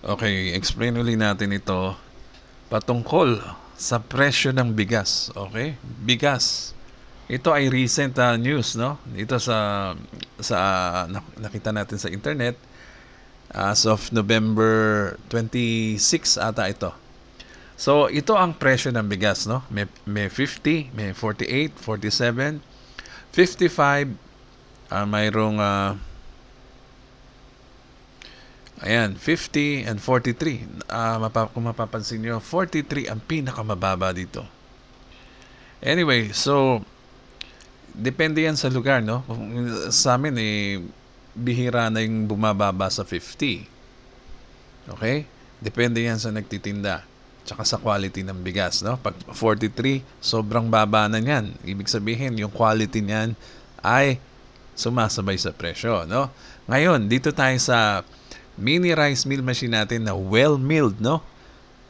Okay, explain ulit natin ito patungkol sa presyo ng bigas. Okay? Bigas. Ito ay recent news, no? Ito sa nakita natin sa internet as of November 26 ata ito. So, ito ang presyo ng bigas, no? May 50, may 48, 47, 55, mayroong ayan, 50 and 43. Kung mapapansin nyo, 43 ang pinakamababa dito. Anyway, so, depende yan sa lugar, no? Sa amin, bihira na yung bumababa sa 50. Okay? Depende yan sa nagtitinda. Tsaka sa quality ng bigas, no? Pag 43, sobrang baba na yan. Ibig sabihin, yung quality niyan ay sumasabay sa presyo, no? Ngayon, dito tayo sa mini rice mill machine natin na well-milled, no?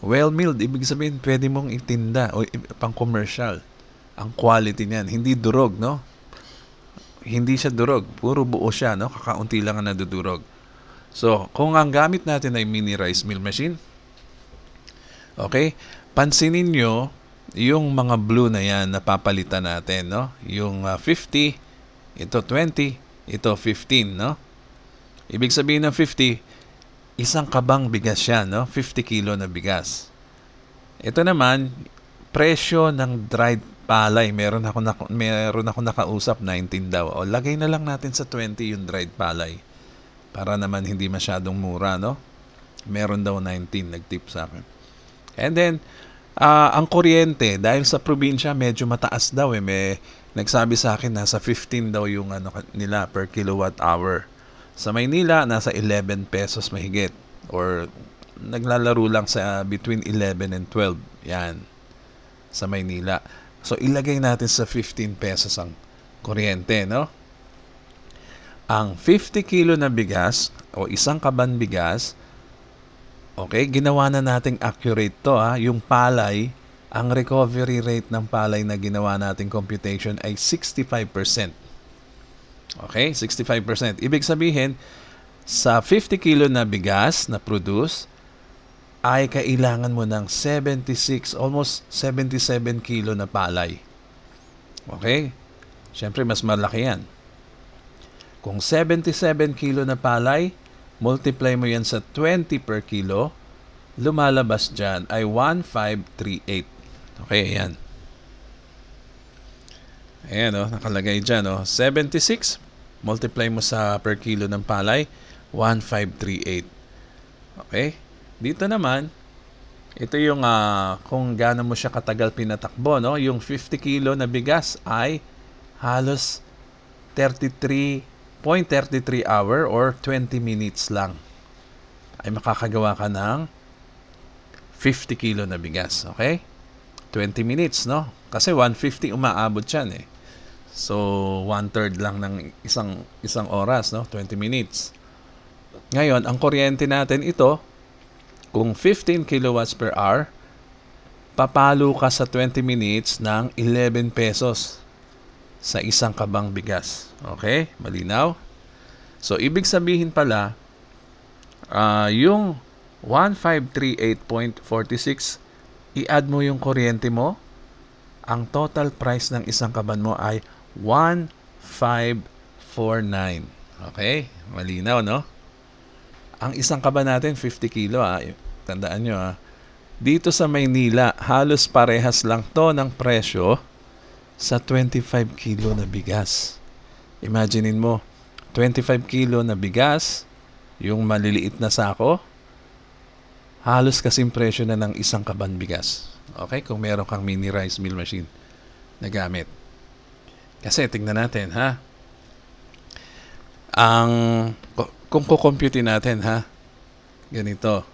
Well-milled, ibig sabihin, pwede mong itinda o pang commercial. Ang quality niyan, hindi durog, no? Hindi siya durog, puro buo siya, no? Kakaunti lang ang nadudurog. So, kung ang gamit natin ay mini rice mill machine, okay, pansinin nyo yung mga blue na yan na papalitan natin, no? Yung 50, ito 20, ito 15, no? Ibig sabihin ng 50, isang kabang bigas yan, no? 50 kilo na bigas. Ito naman, presyo ng dried palay. Meron ako nakausap, 19 daw. O, lagay na lang natin sa 20 yung dried palay. Para naman hindi masyadong mura, no? Meron daw 19, nag-tip sa akin. And then, ang kuryente, dahil sa probinsya, medyo mataas daw. May nagsabi sa akin, nasa 15 daw yung nila per kilowatt hour. Sa Maynila, nasa 11 pesos mahigit. Or naglalaro lang sa between 11 and 12. Yan. Sa Maynila. So, ilagay natin sa 15 pesos ang kuryente, no? Ang 50 kilo na bigas, o isang kaban bigas, okay, ginawa na nating accurate to, ha? Yung palay, ang recovery rate ng palay na ginawa nating computation ay 65%. Okay, 65%. Ibig sabihin, sa 50 kilo na bigas na produce, ay kailangan mo ng 76, almost 77 kilo na palay. Okay? Siyempre, mas malaki yan. Kung 77 kilo na palay, multiply mo yan sa 20 per kilo, lumalabas dyan ay 1538. Okay, ayan. Ayan, nakalagay dyan, 76, multiply mo sa per kilo ng palay, 1538. Okay? Dito naman, ito yung kung gaano mo siya katagal pinatakbo, no? Yung 50 kilo na bigas ay halos 33.33 hour or 20 minutes lang. Ay makakagawa ka ng 50 kilo na bigas. Okay? 20 minutes, no? Kasi 150 umaabot yan eh. So, 1/3 lang ng isang oras, no? 20 minutes. Ngayon, ang kuryente natin ito, kung 15 kilowatts per hour, papalo ka sa 20 minutes ng 11 pesos sa isang kabang bigas. Okay? Malinaw? So, ibig sabihin pala, yung 1538.46, i-add mo yung kuryente mo, ang total price ng isang kaban mo ay 1549. Okay? Malinaw, no? Ang isang kaban natin, 50 kilo. Tandaan nyo, dito sa Maynila, halos parehas lang to ng presyo sa 25 kilo na bigas. Imaginein mo, 25 kilo na bigas, yung maliliit na sako, halos kasing presyo na ng isang kaban bigas. Okay? Kung meron kang mini rice mill machine na gamit. Kasi tingnan natin, ha? Kung kukompute natin, ha? Ganito.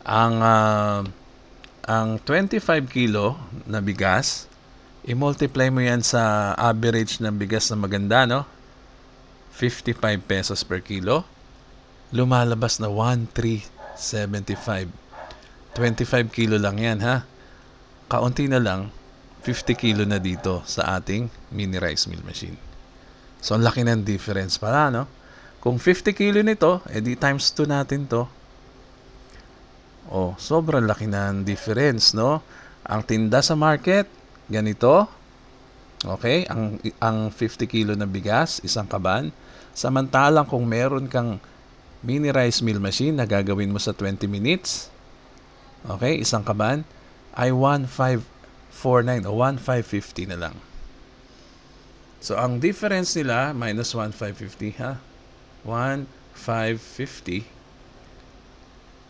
Ang 25 kilo na bigas, i-multiply mo yan sa average ng bigas na maganda, no? 55 pesos per kilo. Lumalabas na 1375. 25 kilo lang yan, ha? Kaunti na lang, 50 kilo na dito sa ating mini rice mill machine. So, ang laki ng difference pala, no? Kung 50 kilo nito, edi times 2 natin to. Oh, sobrang laki ng difference, no? Ang tinda sa market, ganito. Okay? Ang 50 kilo na bigas, isang kaban. Samantalang kung meron kang mini rice mill machine na gagawin mo sa 20 minutes, okay, isang kaban, ay 1,549 o 1,550 na lang. So, ang difference nila, minus 1,550, ha? 1,550.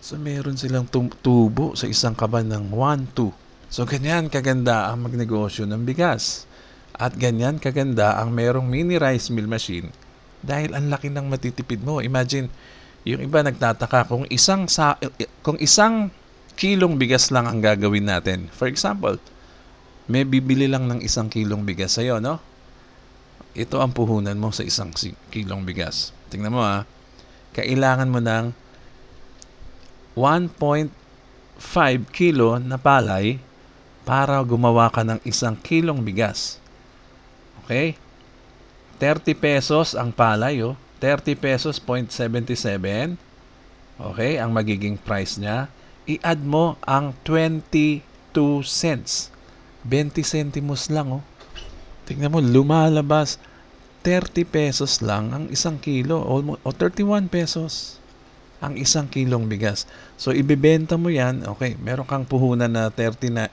So, meron silang tubo sa isang kaban ng 1,2. So, ganyan kaganda ang magnegosyo ng bigas. At ganyan kaganda ang merong mini rice mill machine dahil ang laki ng matitipid mo. Imagine, yung iba nagtataka kung isang kilong bigas lang ang gagawin natin. For example, may bibili lang ng 1 kilong bigas sa'yo, no? Ito ang puhunan mo sa 1 kilong bigas. Tingnan mo, ha. Kailangan mo ng 1.5 kilo na palay para gumawa ka ng 1 kilong bigas. Okay? 30 pesos ang palay, oh. 30 pesos, 0.77. Okay? Ang magiging price niya. I-add mo ang 22 cents. 20 centimos lang, oh. Tingnan mo, lumalabas. 30 pesos lang ang 1 kilo. O 31 pesos ang 1 kilong bigas. So, ibibenta mo yan. Okay, meron kang puhunan na 31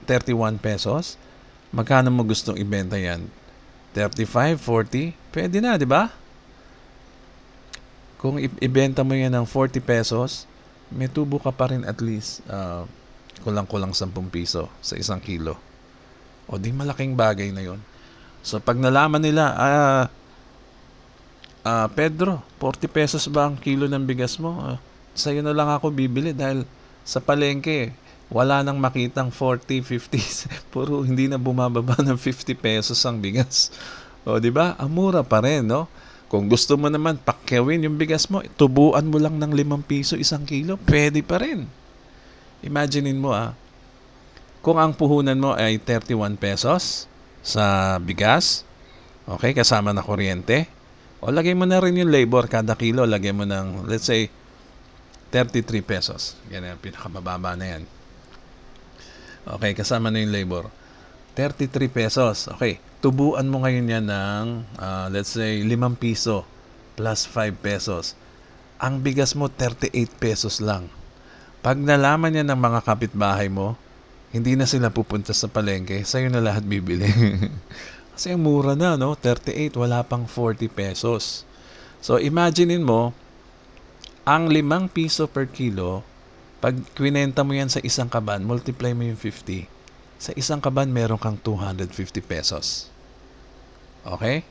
pesos. Magkano mo gustong ibenta yan? 35, 40? Pwede na, di ba? Kung ibenta mo yan ng 40 pesos, may tubo ka pa rin at least kulang-kulang 10 piso sa 1 kilo. O di malaking bagay na yon. So, pag nalaman nila, Pedro, 40 pesos ba ang kilo ng bigas mo? Sa'yo na lang ako bibili dahil sa palengke, wala nang makitang 40, 50, puro hindi na bumababa ng 50 pesos ang bigas. O, di ba? Amura pa rin, no? Kung gusto mo naman pakyawin yung bigas mo, tubuan mo lang ng 5 piso 1 kilo, pwede pa rin. Imaginein mo, kung ang puhunan mo ay 31 pesos sa bigas, okay, kasama na kuryente, o lagay mo na rin yung labor kada kilo, lagay mo ng, let's say, 33 pesos. Yan ang pinakamababa na yan. Okay, kasama na yung labor. 33 pesos. Okay, tubuan mo ngayon yan ng, let's say, 5 piso plus 5 pesos. Ang bigas mo, 38 pesos lang. Pag nalaman yan ng mga kapitbahay mo, hindi na sila pupunta sa palengke, sa'yo na lahat bibili. Kasi ang mura na, no? 38, wala pang 40 pesos. So, imaginein mo, ang 5 piso per kilo, pag kwinenta mo yan sa 1 kaban, multiply mo yung 50. Sa 1 kaban, meron kang 250 pesos. Okay?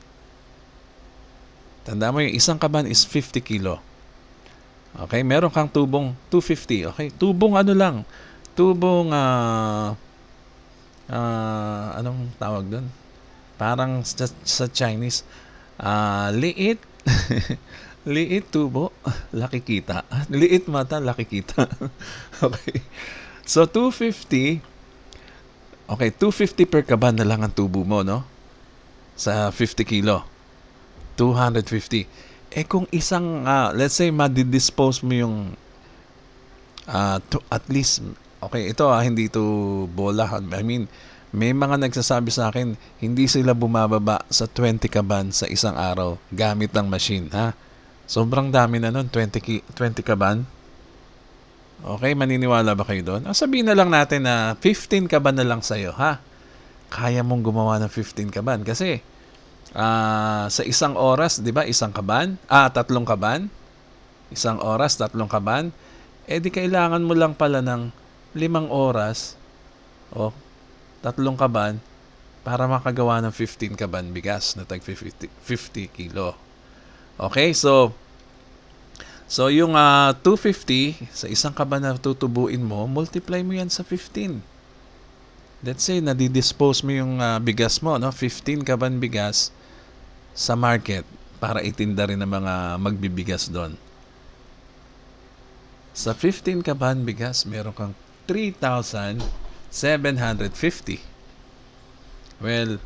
Tanda mo yung 1 kaban is 50 kilo. Okay? Meron kang tubong 250. Okay? Tubong ano lang? Tubong, anong tawag doon? Parang sa Chinese, liit. Liit tubo, laki kita. Liit mata, laki kita. Okay. So, 250. Okay, 250 per kaban na lang ang tubo mo, no? Sa 50 kilo. 250. Kung isang, let's say, madidispose mo yung at least, okay, ito hindi to bola. I mean, may mga nagsasabi sa akin, hindi sila bumababa sa 20 kaban sa isang araw gamit ng machine, ha? Sobrang dami na nun, 20 kaban. Okay, maniniwala ba kayo doon? Sabihin na lang natin na 15 kaban na lang sa'yo, ha? Kaya mong gumawa ng 15 kaban. Kasi, sa isang oras, di ba, 1 kaban? 3 kaban? 1 oras, 3 kaban? Di kailangan mo lang pala ng 5 oras, 3 kaban, para makagawa ng 15 kaban bigas na tag 50 kilo. Okay, so yung 250 sa 1 kaban na tutubuin mo, multiply mo yan sa 15. Let's say, nadidispose mo yung bigas mo, no? 15 kaban bigas sa market para itinda rin ng mga magbibigas doon. Sa 15 kaban bigas, meron kang 3,750. Well,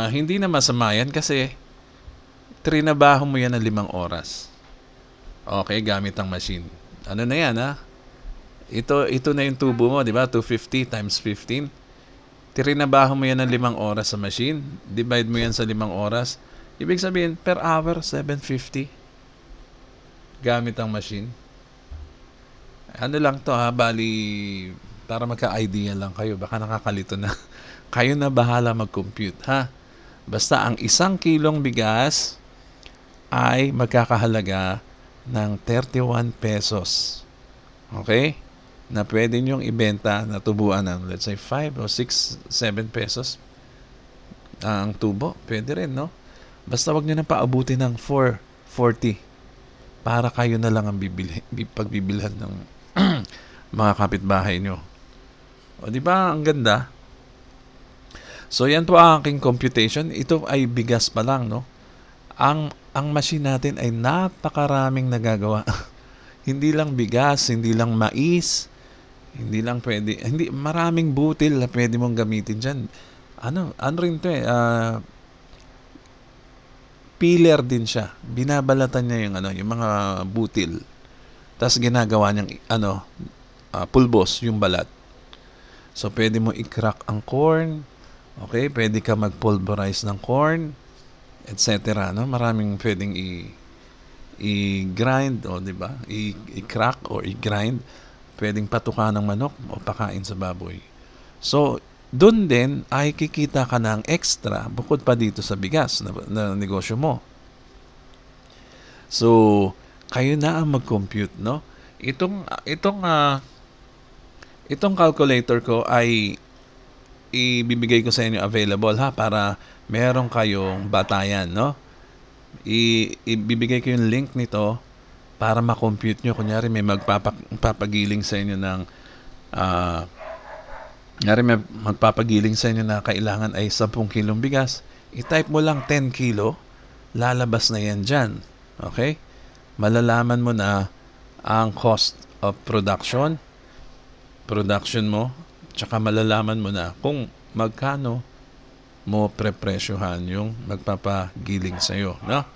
hindi na masama yan kasi trinabaho mo yan ng 5 oras. Okay, gamit ang machine. Ano na yan, ha? Ito na yung tubo mo, di ba? 250 times 15. Tirinabaho mo yan ng 5 oras sa machine. Divide mo yan sa 5 oras. Ibig sabihin, per hour, 750 gamit ang machine. Ano lang to ha, bali, para magka-idea lang kayo. Baka nakakalito na. Kayo na bahala mag-compute ha. Basta ang 1 kilong bigas ay magkakahalaga ng 31 pesos. Okay? Na pwede nyong ibenta na tubuan ng, let's say, 5 o 6, 7 pesos ang tubo. Pwede rin, no? Basta wag nyo na paabuti ng 4.40 para kayo na lang ang pagbibilhan ng mga kapitbahay nyo. O, di ba? Ang ganda. So, yan po ang aking computation. Ito ay bigas pa lang, no? Ang machine natin ay napakaraming nagagawa. Hindi lang bigas, hindi lang mais, hindi lang pwede, hindi, maraming butil na pwede mong gamitin dyan. Ano rin to peeler din siya. Binabalatan niya yung mga butil. Tapos ginagawa niyang, pulbos, yung balat. So, pwede mo i-crack ang corn. Okay? Pwede ka mag-pulverize ng corn, etc. No? Maraming pwedeng i-grind, o di ba? I-crack or i-grind. Pwedeng patukan ng manok o pakain sa baboy. So, doon din ay kikita ka ng extra bukod pa dito sa bigas na negosyo mo. So, kayo na ang mag-compute, no? Itong calculator ko ay ibibigay ko sa inyo available ha, para meron kayong batayan, no? Ibibigay ko yung link nito para ma-compute nyo. Kunyari may magpapagiling sa inyo ng magpapagiling sa inyo na kailangan ay 10 kilong bigas, i-type mo lang 10 kilo, lalabas na yan dyan. Okay? Malalaman mo na ang cost of production mo, tsaka malalaman mo na kung magkano mo prepresyohan yung magpapagiling sa'yo, no?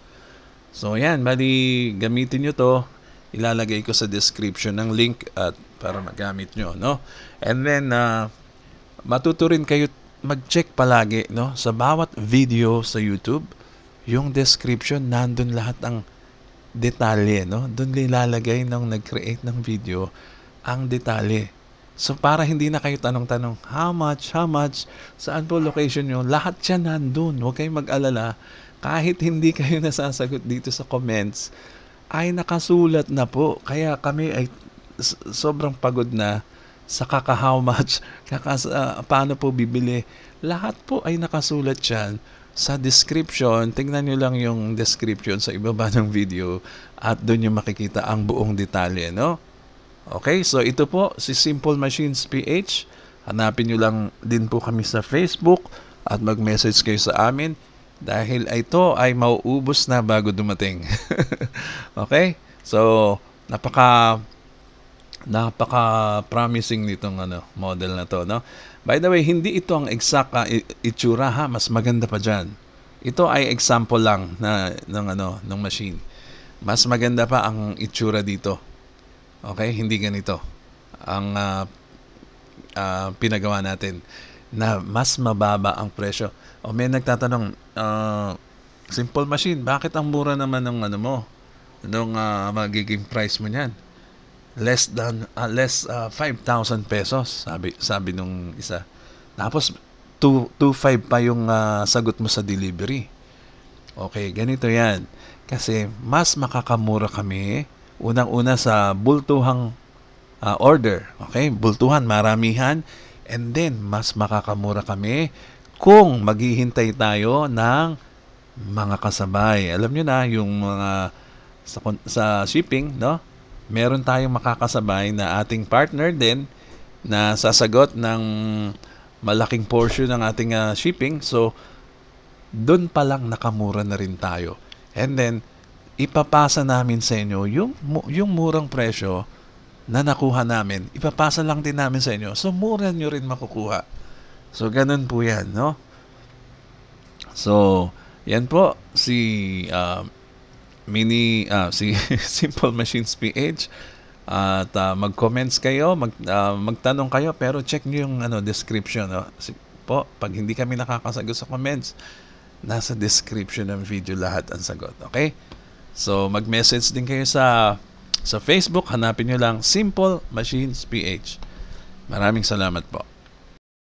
So, yan, bali, gamitin nyo to. Ilalagay ko sa description ng link at para magamit nyo, no? And then, matuto rin kayo mag-check palagi, no? Sa bawat video sa YouTube, yung description, nandun lahat ang detalye, no? Doon ilalagay ng nag-create ng video ang detalye. So, para hindi na kayo tanong-tanong, how much, saan po location nyo? Lahat yan nandun. Huwag kayong mag-alala. Kahit hindi kayo nasasagot dito sa comments, ay nakasulat na po. Kaya kami ay sobrang pagod na sa how much, paano po bibili. Lahat po ay nakasulat dyan sa description. Tingnan nyo lang yung description sa ibaba ng video at doon yung makikita ang buong detalye, no? Okay, so ito po si Simple Machines PH. Hanapin nyo lang din po kami sa Facebook at mag-message kayo sa amin dahil ito ay mauubos na bago dumating. Okay? So, napaka promising nitong model na to, no? By the way, hindi ito ang exact itsura ha, mas maganda pa diyan. Ito ay example lang ng machine. Mas maganda pa ang itsura dito. Okay, hindi ganito ang pinagawa natin na mas mababa ang presyo. O may nagtatanong, Simple Machine, bakit ang mura naman ng magiging price mo niyan? Less 5,000 pesos, sabi nung isa. Tapos 2.5 pa yung sagot mo sa delivery. Okay, ganito 'yan. Kasi mas makakamura kami unang-una sa bultuhang order. Okay, bultuhan, maramihan, and then mas makakamura kami kung maghihintay tayo ng mga kasabay. Alam niyo na yung mga sa shipping, no? Meron tayong makakasabay na ating partner din na sasagot ng malaking portion ng ating shipping. So, doon pa lang nakamura na rin tayo. And then, ipapasa namin sa inyo yung murang presyo na nakuha namin. Ipapasa lang din namin sa inyo. So, mura nyo rin makukuha. So, ganun po yan, no? So, yan po si si Simple Machines PH. At mag-comments kayo, magtanong kayo, pero check nyo yung description. No? Po, pag hindi kami nakakasagot sa comments, nasa description ng video lahat ang sagot. Okay? So, mag-message din kayo sa Facebook. Hanapin nyo lang Simple Machines PH. Maraming salamat po.